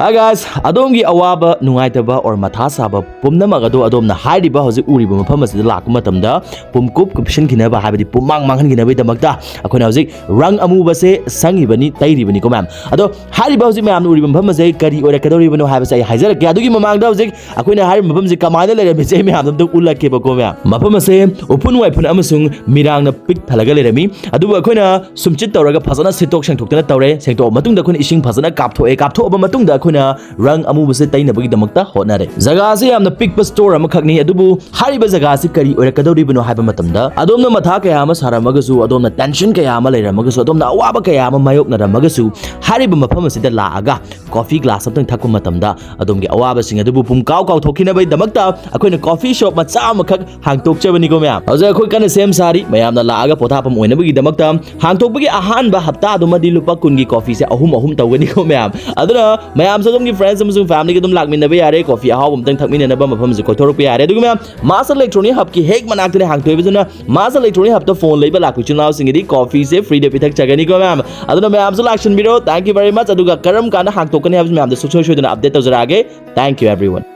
Hi guys, adom awaba nungaitaba or matha saba pumnamag ado adom na hairiba hojik uriba mafam asida lakpa matamda pumkup kupshin kinaba habidi pumang manghan kinaba damakta akhona hojik rang amuba se sangibani tairibani ko ma'am ado hairiba hojik ma'am uriba mafam ase kari oirakadoribano haibase ai haijarake adugi mamangda hojik akhona hairiba mafam se kamaina lerami se ma'am dam ulake ba ko ma'am mafam ase upun waipun amasung mirang na pik thalaga lerami aduba akhona sumchit tawraga phasana sitok sangthokna tawre sengtok matungda akhona ising phasana kapthoba matungda akhona rang amubase tainabagi damakta hotnare jaga ase yamna pikpa store amakhakni adubu hariba jaga ase kari oirakadoribano haiba matamda adomna matha kaya ama saramagasu adomna tension kaya ama leramagasu adomna awaba kaya ama mayoknaramagasu hariba mafam asida laaga coffee glass amtang thakpa matamda adomgi awaba sing adubu pumkaw kaw thokinabai damakta akoina coffee shop macha amakhak hangtokchabani ko mya aja akhoi kana sem sari mayamna laaga pothapam oinabagi damakta hangtokbagi ahanba hapta adumadi lupa kungi coffee se ahum tawgani ko mya aduna mayam adumgi friends amazung family adum lakminaba yare coffee ahawum tang thakminaba mafam se koithorokpa yare adugi mya Master Electronic Hub ki hek manaktene hangtoibajuna Master Electronic Hub to phone leiba lakpichunau singidi coffee se free de pithak chagani ko mya aduna mayam su action biro thank you very much aduga karam kana hangtokani habs mya am de sochoi shoidana update tawjarage thank you everyone